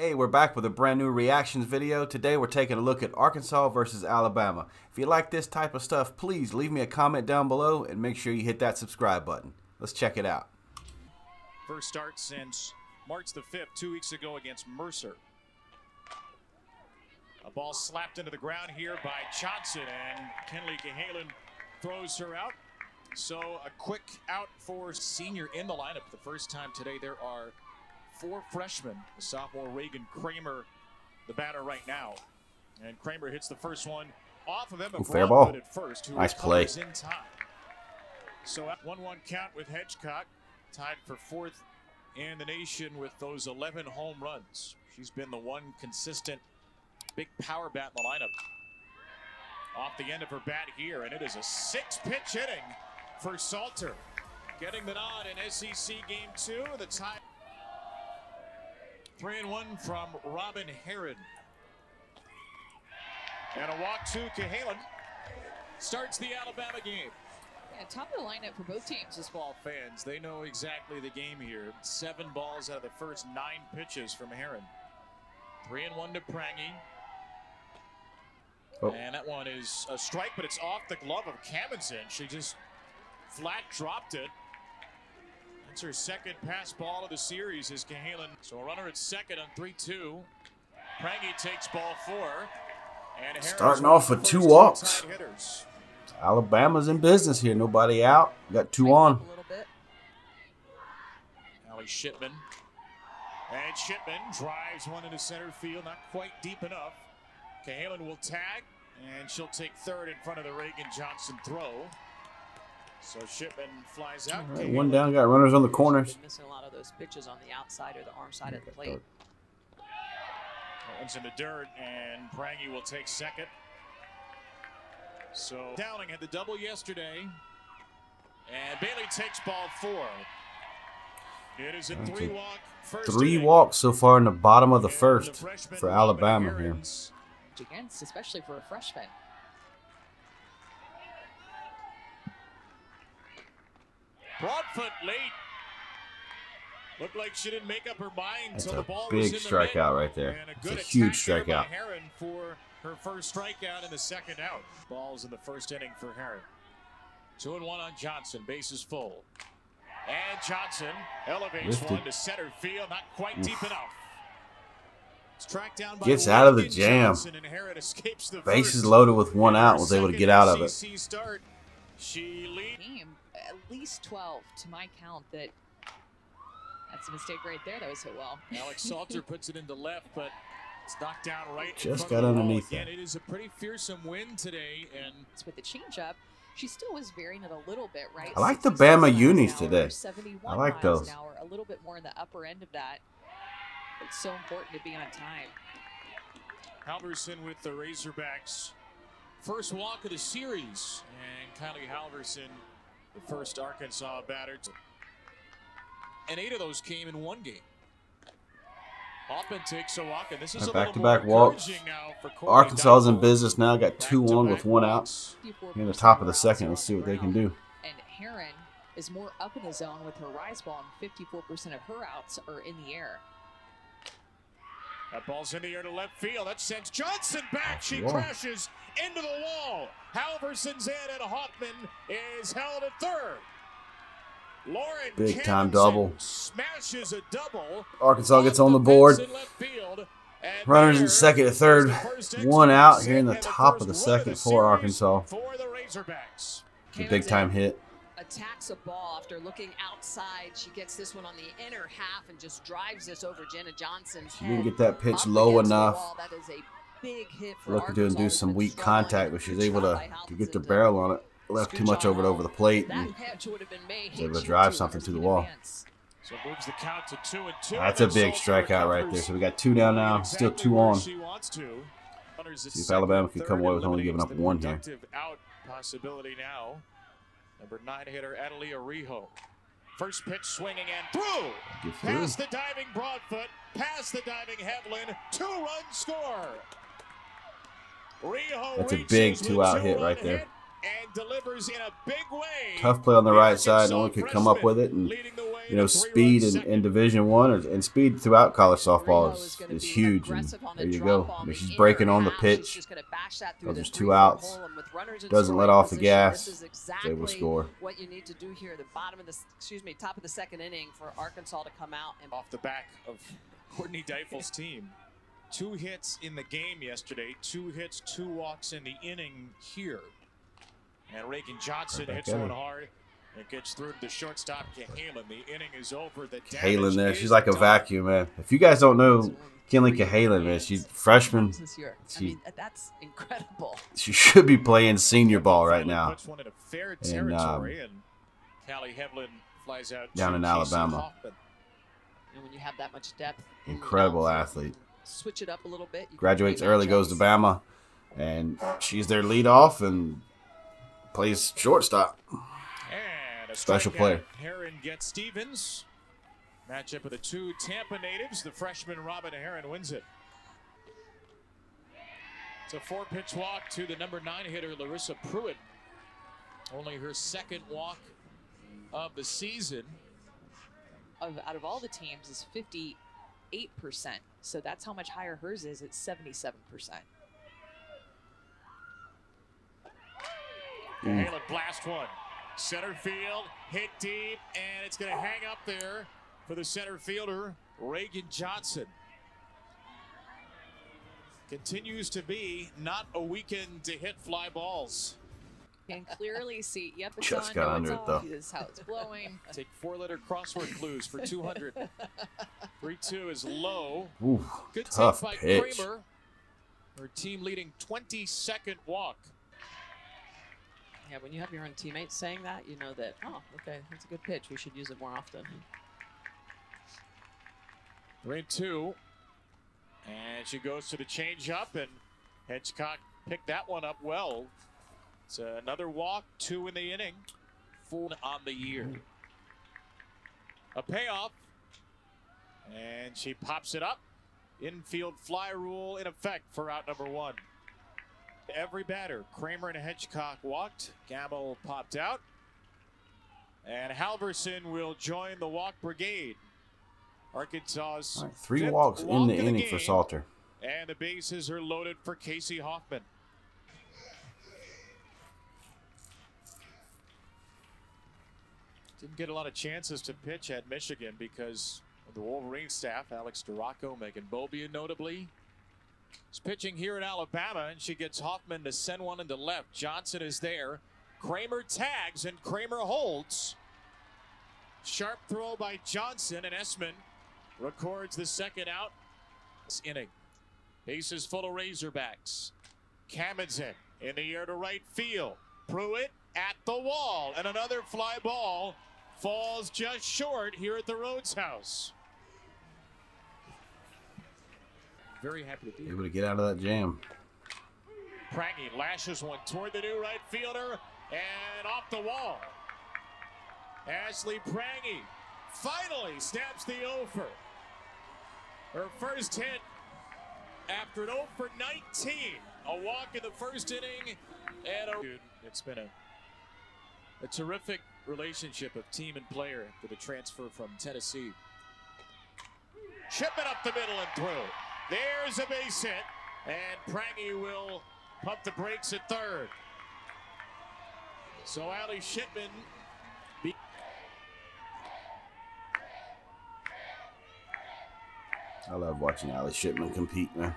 Hey, we're back with a brand new reactions video. Today we're taking a look at Arkansas versus Alabama. If you like this type of stuff, please leave me a comment down below and make sure you hit that subscribe button. Let's check it out. First start since March the 5th, 2 weeks ago against Mercer. A ball slapped into the ground here by Johnson, and Kenleigh Cahalan throws her out. So a quick out for senior in the lineup. For the first time today, there are 4 freshmen. The sophomore Reagan Kramer, the batter right now. And Kramer hits the first one off of him. Fair ball. At first, nice play. In time. So at 1-1 count with Hedgecock, tied for 4th in the nation with those 11 home runs. She's been the one consistent big power bat in the lineup. Off the end of her bat here, and it is a 6-pitch inning for Salter. Getting the nod in SEC Game 2, the tie. 3-1 from Robin Herron. And a walk to Cahalan. Starts the Alabama game. Yeah, top of the lineup for both teams. Baseball fans, they know exactly the game here. 7 balls out of the first 9 pitches from Herron. 3-1 to Prangy. Oh. And that one is a strike, but it's off the glove of Cammonson. She just flat dropped it. That's her second pass ball of the series is Cahalan. So a runner at second on 3-2. Prangy takes ball 4. And starting off with 2 walks. Alabama's in business here. Nobody out. Got 2 on. Allie Shipman. And Shipman drives one into center field. Not quite deep enough. Cahalan will tag. And she'll take third in front of the Reagan Johnson throw. So Shipman flies out. Right, 1 down, got runners on the corners. Missing a lot of those pitches on the outside or the arm side of the plate. One's in the dirt, and Prangy will take second. So Dowling had the double yesterday, and Bailey takes ball 4. It is a 3-walk first. 3 walks so far in the bottom of the first for Alabama here. Against, especially for a freshman. Broadfoot late. Looked like she didn't make up her mind until the ball big was in the strikeout right there. It's a huge strikeout. Herron for her first strikeout in the second out. Balls in the first inning for Herron. 2-1 on Johnson. Bases full. And Johnson elevates one to center field. Not quite deep enough. It's tracked down by gets out of the jam. Bases loaded with 1 out. Was able to get out of it. She leads. At least 12 to my count. That's a mistake right there. That was hit well. Alex Salter puts it into left, but it's knocked down right. Just got underneath it. It is a pretty fearsome win today, and with the changeup, she still was varying it a little bit, right? I like the Bama unis today. I like those. A little bit more in the upper end of that. It's so important to be on time. Halverson with the Razorbacks' first walk of the series, and Kylie Halverson, the first Arkansas batter. And 8 of those came in 1 game. Hoffman takes a walk, and this is a back-to-back walks. Arkansas is in business now. Got 2 on with 1 out. Here in the top of the second. Let's see what they can do. And Herron is more up in the zone with her rise ball, and 54% of her outs are in the air. That ball's in the air to left field. That sends Johnson back. She crashes into the wall. Halverson's in, and Hoffman is held at third. Lauren big time double. Smashes a double. Arkansas gets on the board. Runners in second and third. 1 out here in the top of the second for Arkansas. It's a big time hit. Attacks a ball after looking outside. She gets this one on the inner half and just drives this over Jenna Johnson's head. She didn't get that pitch low enough. That is a big hit for looking to do some weak contact, but she's able to get the barrel on it. Left too much over the plate and was able to drive something to the wall. So moves the count to 2-2. That's a big strikeout right there. So we got 2 down now, still 2 on. See if Alabama can come away with only giving up 1 here. Out possibility now. Number 9 hitter Adelia Rijo. First pitch swinging and through. Past the diving Broadfoot, past the diving Headland. 2-run score. Rijo. That's a big 2-out hit right there. and delivers in a big way. Tough play on the right side. No one could come up with it. And, you know, speed in Division I and speed throughout college softball is huge. And there you go. I mean, she's breaking on the pitch. So there's 2 outs. Doesn't let off the gas. They will score. What you need to do here, the bottom of the, top of the 2nd inning for Arkansas to come out and off the back of Courtney Deifel's team. 2 hits in the game yesterday. 2 hits, 2 walks in the inning here. And Reagan Johnson hits one hard. It gets through to the shortstop, Cahalan. The inning is over. The Cahalan there. She's like a vacuum, man. If you guys don't know Kinley Cahalan, man, she's freshman. I mean, that's incredible. She should be playing senior ball right now. Puts one in a fair territory, and Callie Hevlin flies out down in Alabama. And when you have that much depth, incredible athlete. Switch it up a little bit. Graduates early, goes to Bama, and she's their leadoff and plays shortstop. And a special player. Heron gets Stevens. Matchup of the 2 Tampa natives. The freshman Robin Heron wins it. It's a 4-pitch walk to the number 9 hitter Larissa Pruitt. Only her 2nd walk of the season. Out of all the teams is 58%. So that's how much higher hers is. It's 77%. Cahalan blast one. Center field, hit deep, and it's going to hang up there for the center fielder, Reagan Johnson. Continues to be not a weekend to hit fly balls. Can clearly see. Yep, it's just on. got under it though. This is how it's blowing. Take 4-letter crossword clues for 200. 3-2 is low. Ooh, good tough take by pitch. Kramer. Her team leading 22nd walk. Yeah, when you have your own teammates saying that, you know that, oh, okay, that's a good pitch. We should use it more often. 3-2. And she goes to the changeup, and Hedgecock picked that one up well. It's another walk, 2 in the inning, 4 on the year. A payoff, and she pops it up. Infield fly rule in effect for out number 1. Every batter, Kramer and Hedgecock walked. Gamble popped out. And Halverson will join the walk brigade. Arkansas's 3 walks in the inning for Salter. And the bases are loaded for Casey Hoffman. Didn't get a lot of chances to pitch at Michigan because of the Wolverine staff. Alex Duraco, Megan Bobia notably. She's pitching here in Alabama, and she gets Hoffman to send one into left. Johnson is there. Kramer tags, and Kramer holds. Sharp throw by Johnson, and Essman records the 2nd out. This inning. Bases full of Razorbacks. Kamendsen in the air to right field. Pruitt at the wall, and another fly ball falls just short here at the Rhodes House. Very happy to be able to get out of that jam. Prangy lashes one toward the new right fielder and off the wall. Ashley Prangy finally snaps the over. Her first hit after an 0 for 19. A walk in the 1st inning, and it's been a terrific relationship of team and player for the transfer from Tennessee. Shipment up the middle and through. There's a base hit, and Prangy will pump the brakes at 3rd. So Allie Shipman. I love watching Allie Shipman compete, man.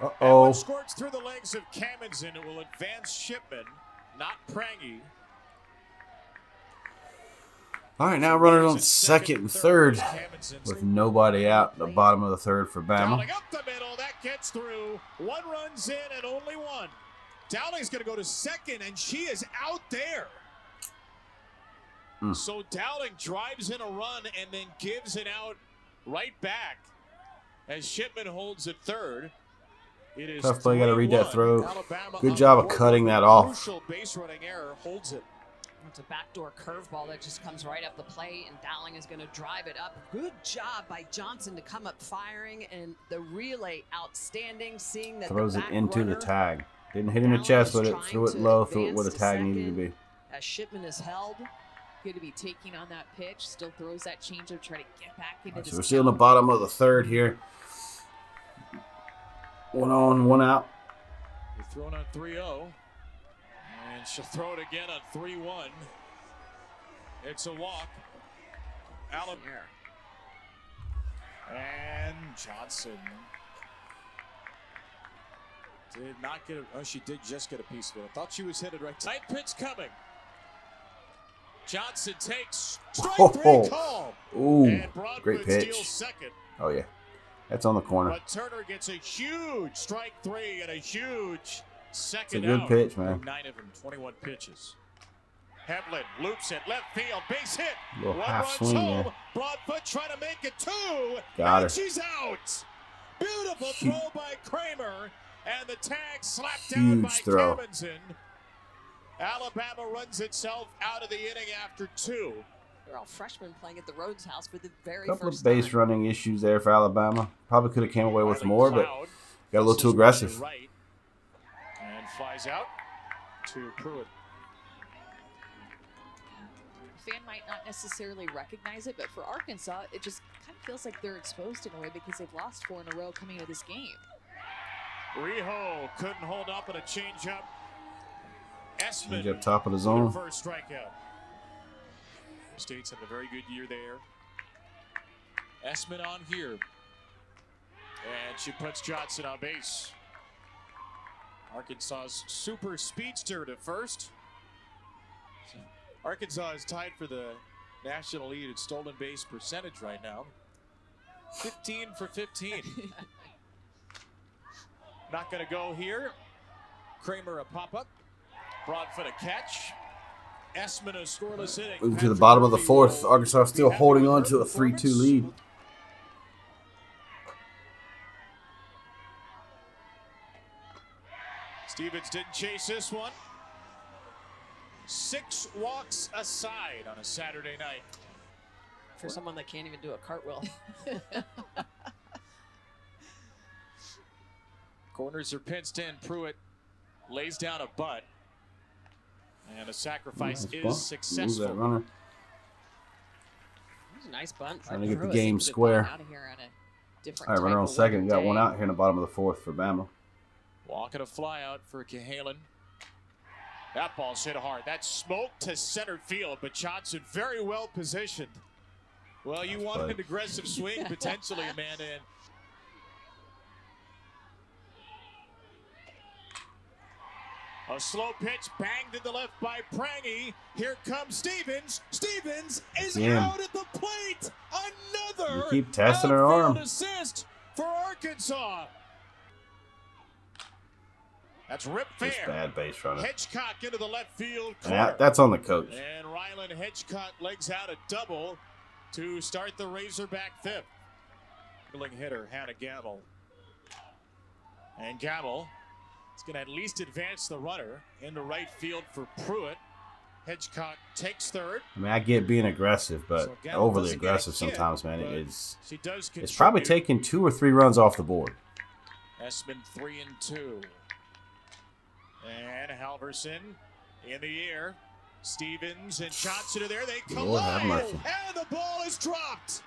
Uh-oh. Squirts through the legs of Kamendsen. It will advance Shipman, not Prangy. All right, now runners on 2nd and 3rd with nobody out in the bottom of the 3rd for Bama. Dowling up the middle, that gets through. 1 run's in and only 1. Dowling's going to go to 2nd, and she is out there. So Dowling drives in a run and then gives it out right back as Shipman holds at 3rd. It is tough play, got to read that throw. Alabama good job of cutting that off. Crucial base running error holds it. It's a backdoor curveball that just comes right up the plate, and Dowling is going to drive it up. Good job by Johnson to come up firing, and the relay outstanding, seeing that throws it into the tag. Didn't hit in the chest with it. Threw it low. Threw it where the tag needed to be. As Shipman is held. Good to be taking on that pitch. Still throws that changeup, try to get back into this. So we're still in the bottom of the third here. 1 on, 1 out. They're throwing on 3-0. And she'll throw it again on 3-1. It's a walk. Allen. And Johnson did not get it. Oh, she did just get a piece of it. I thought she was headed right. Tight pitch coming. Johnson takes strike 3 call. Ooh, great pitch. Second. Oh, yeah. That's on the corner. But Turner gets a huge strike 3 and a huge second. It's a good out. pitch, man. 9 of them, 21 pitches. Hevlin loops it left field, base hit. Little half swing there. Broadfoot trying to make it 2. Got her. And she's out. Beautiful throw by Kramer, and the tag slapped down Huge by throw. Camenzind. Alabama runs itself out of the inning after 2. They're all freshmen playing at the Rhodes House for the very Couple first of base time. running issues there for Alabama. Probably could have came away with Riley more, but Cloud got a little too aggressive. right and flies out to Pruitt. The fan might not necessarily recognize it, but for Arkansas, it just kind of feels like they're exposed in a way because they've lost 4 in a row coming into this game. Riho couldn't hold up on a changeup. Esmond Change up top of the zone. First strikeout. State's had a very good year there. Esmond on here. And she puts Johnson on base. Arkansas's super speedster to first. Arkansas is tied for the national lead in stolen base percentage right now. 15 for 15. Not going to go here. Kramer a pop-up. Broadfoot a catch. Esmond a scoreless inning. Moving to the bottom of the fourth. Arkansas still holding on to a 3-2 lead. Stevens didn't chase this one. 6 walks aside on a Saturday night. For someone that can't even do a cartwheel. Corners are pinched in. Pruitt lays down a butt. And a sacrifice Nice is bunt. successful. Moves that runner. It was a nice bunt. Trying to get the Pruitt. game square. Out of here on a different All right, runner type on of second. weather Got one day. out here in the bottom of the fourth for Bama. Walking a fly out for Cahalan. That ball's hit hard. That smoke to center field, but Johnson very well positioned. Well, you want an aggressive swing, potentially, Amanda. And a slow pitch banged to the left by Prangy. Here comes Stevens. Stevens is out at the plate. Another You keep testing her arm. assist for Arkansas. That's Rip Fair. Just bad base running. Hedgecock into the left field And corner. that's on the coach. And Ryland Hedgecock legs out a double to start the Razorback fifth. Middling hitter, Hannah Gamble. And Gamble is going to at least advance the runner into right field for Pruitt. Hedgecock takes third. I mean, I get being aggressive, but So Gamble overly doesn't get a aggressive hit, sometimes, man. but It's It's probably taking 2 or 3 runs off the board. Esmond 3-2. And Halverson in the air. Stevens and Johnson are there. They Lord have collide. mercy. And the ball is dropped.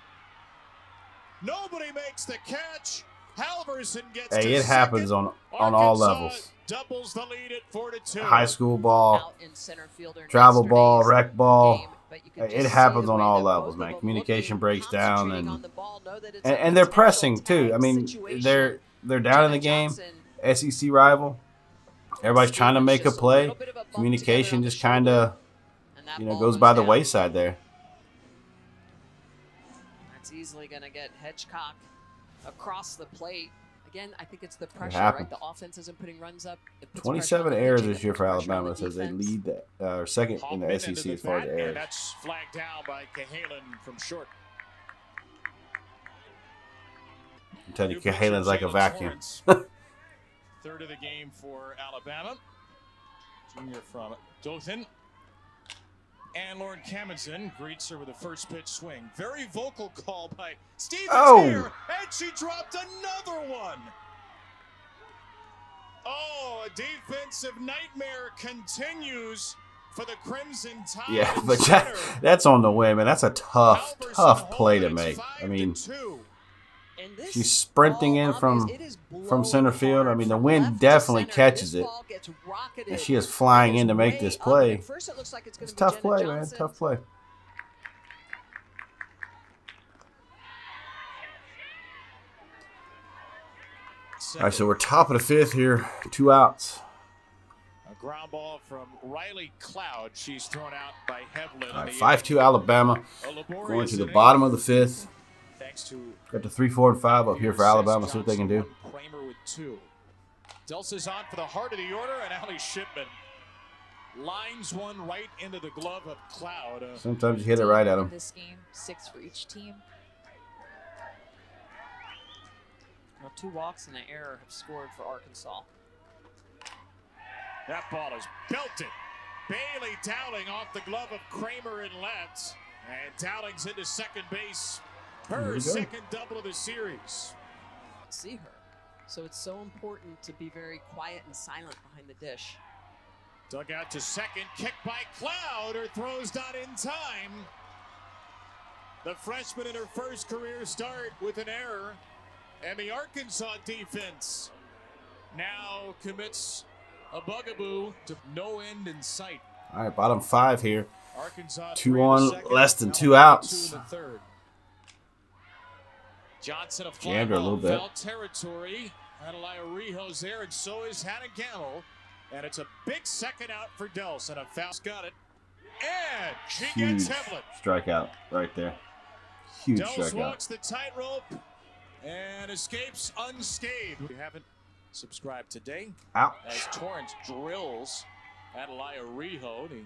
Nobody makes the catch. Halverson gets Hey, to it happens second. on all Arkansas levels. Doubles the lead at 4-2. High school ball, Out in center fielder travel in ball, yesterday's rec ball. game, but you could It just see happens the on way all that levels, both man. of them Communication looking, breaks down, concentrating and on the ball, know that it's and a they're potential pressing too. tag I mean, situation. they're down in the Jenna game. Johnson, SEC rival. Everybody's trying to Stevens make a just play. little bit of a bump Communication together on the just kind shoulder, of, and that you know, ball goes by the down. wayside there. That's easily going to get Hedgecock across the plate. Again, I think it's the pressure, right? happens. The offense isn't putting runs up. It puts 27 pressure on the errors pitching, this it year puts for pressure on Alabama. the It says they defense. lead or second in Hoffman the into SEC the as far as bat, errors. and that's flagged down by Cahalan from short. I'm telling you, New pitcher, Cahalan's like a Jalen vacuum. Torrance. Third of the game for Alabama. Junior from Dothan. And Lauren Camenzind greets her with a first pitch swing. Very vocal call by Stevens Oh. here, and she dropped another one. Oh, a defensive nightmare continues for the Crimson Tide. Yeah, but that's on the win, man. That's a tough play to make. I mean, she's sprinting in from center field. I mean, the wind definitely catches it, and she is flying in to make this play. It's a tough play, man. Tough play. All right, so we're top of the fifth here. 2 outs. A ground ball from Riley Cloud. She's thrown out by Hevlin. All right, 5-2 Alabama. Going to the bottom of the fifth. Got the 3, 4, and 5 up here for Alabama. See what they can do. Kramer with 2. Delsa's on for the heart of the order, and Allie Shipman lines one right into the glove of Cloud. Sometimes you hit it right at him. This game, 6 for each team. Well, 2 walks and an error have scored for Arkansas. That ball is belted. Bailey Dowling off the glove of Kramer in left. And Dowling's into second base. Her second double of the series. See her. So it's so important to be very quiet and silent behind the dish. Dug out to second. Kick by Cloud. Her throw's not in time. The freshman in her first career start with an error. And the Arkansas defense now commits a bugaboo to no end in sight. All right, bottom 5 here. Arkansas 2 on, less than 2 outs. Johnson a jammed her a little bit. Foul territory. Adelia Rijo's there, and so is Hannah Gamble. And it's a big second out for Dels, and a foul's got it. And she gets Hevlin. Strikeout right there. Huge Dels strikeout. walks the tightrope and escapes unscathed. If you haven't subscribed today, Out. as Torrance drills Adelia Rijo, the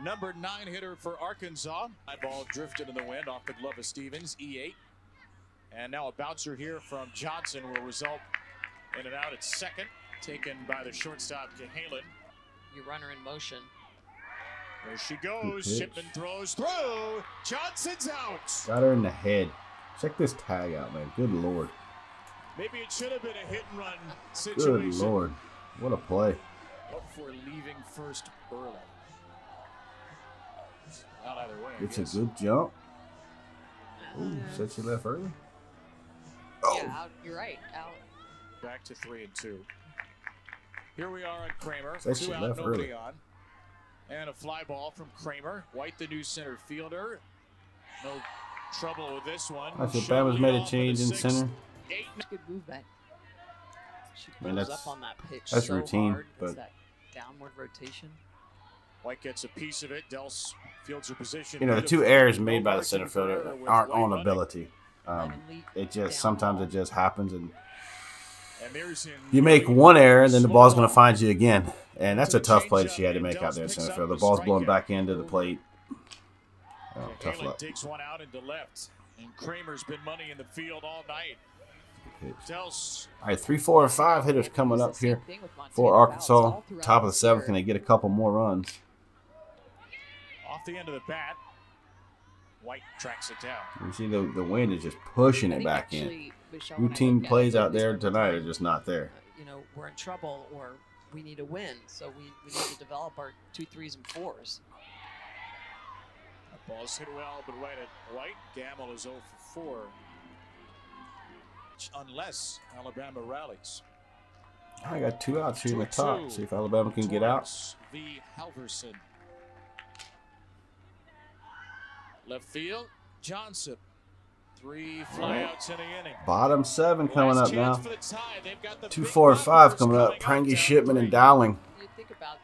number 9 hitter for Arkansas. High ball drifted in the wind off the glove of Stevens, E8. And now a bouncer here from Johnson will result in an out at second, taken by the shortstop Cahalan. Your runner in motion. There she goes. Shipman throws through. Johnson's out. Got her in the head. Check this tag out, man. Good Lord. Maybe it should have been a hit and run situation. Good Lord. What a play. Up for leaving first early. Not either way. It's a good jump. Ooh, said she left early. Oh. Yeah, out. You're right. Out. Back to 3 and 2. Here we are on Kramer. Said she 2 out, left nobody early. on. And a fly ball from Kramer. White, the new center fielder. No trouble with this one. I think Bama's made a change in center. Good movement. She Man, goes that's- up on that pitch that's so routine, hard. It's but- that downward rotation. White gets a piece of it. Dels fields her position. You know, the 2 errors made by the center fielder aren't on ability. It just sometimes it just happens, and you make one error, and then the ball's going to find you again. And that's a tough play that she had to make out there in center field. The ball's blowing back into the plate. Oh, tough luck. Takes one out into left, and Kramer's been money in the field all night. Dels. All right, 3, 4, and 5 hitters coming up here for Arkansas. Top of the 7th. Can they get a couple more runs? Off the end of the bat, White tracks it down. You see the wind is just pushing it back in. Routine plays out there tonight are just not there. You know, we're in trouble, or we need a win, so we need to develop our 2, 3s, and 4s. That ball's hit well, but right at White. Gamble is 0 for 4. Unless Alabama rallies. I got 2 outs here in the top. See if Alabama can get out. V. Halverson. Left field, Johnson. 3 flyouts in the inning. Bottom 7 coming up now. For the tie. They've got the 2, 4, and 5 coming up. Prangy, Shipman, and Dowling. You think about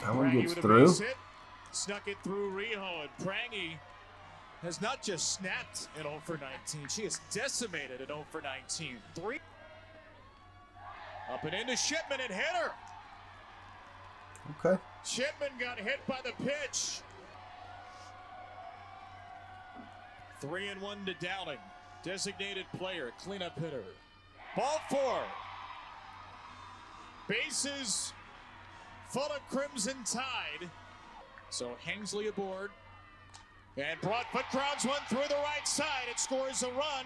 That one gets with a through. base hit. Snuck it through Rijo, and Prangy has not just snapped in 0 for 19. She is decimated in 0 for 19. 3. Up and into Shipman and hit her. Okay. Shipman got hit by the pitch. 3 and 1 to Dowling. Designated player, cleanup hitter. Ball 4. Bases full of Crimson Tide. So Hensley aboard. And Broadfoot grounds one through the right side. It scores a run.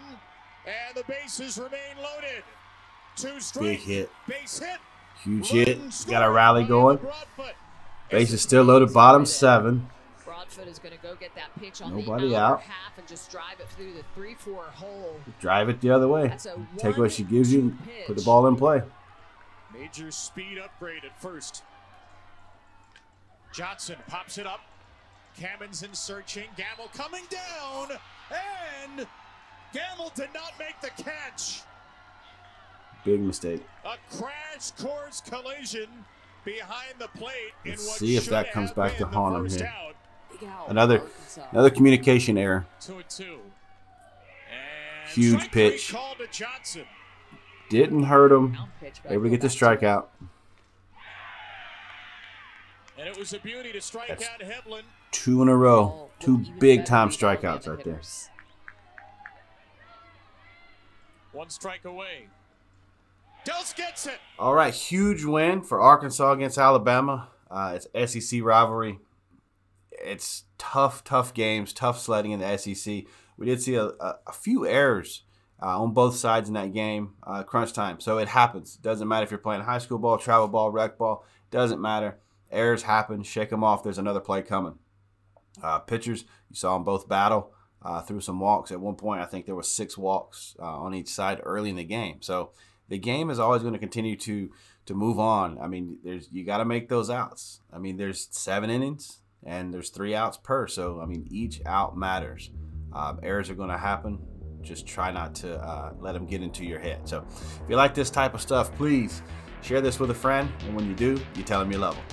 And the bases remain loaded. Big hit. Base hit. Huge hit. Got a rally going. Base is still loaded. Bottom 7. Broadfoot is going to go get that pitch on Nobody the out. half and just drive it through the 3-4 hole. Drive it the other way. Take what she gives you and put the ball in play. Major speed upgrade at first. Johnson pops it up. Cammons in searching. Gamble coming down. And Gamble did not make the catch. Big mistake. A crash course collision behind the plate. Let's see if that comes back to haunt him here. Out. Another communication error. 2-2. Huge pitch. Called to Johnson. Didn't hurt him. Able to get the strikeout. And it was a beauty to strike out Hedlund. 2 in a row. 2 big-time strikeouts right there. 1 strike away. Dose gets it. All right, huge win for Arkansas against Alabama. It's SEC rivalry. It's tough games, tough sledding in the SEC. We did see a few errors on both sides in that game, crunch time. So it happens. Doesn't matter if you're playing high school ball, travel ball, rec ball. Doesn't matter. Errors happen. Shake them off. There's another play coming. Pitchers, you saw them both battle through some walks. At one point, I think there was 6 walks on each side early in the game. So the game is always going to continue to move on. I mean, you got to make those outs. I mean, there's 7 innings and there's 3 outs per. So, I mean, each out matters. Errors are going to happen. Just try not to let them get into your head. So if you like this type of stuff, please share this with a friend. And when you do, you tell them you love them.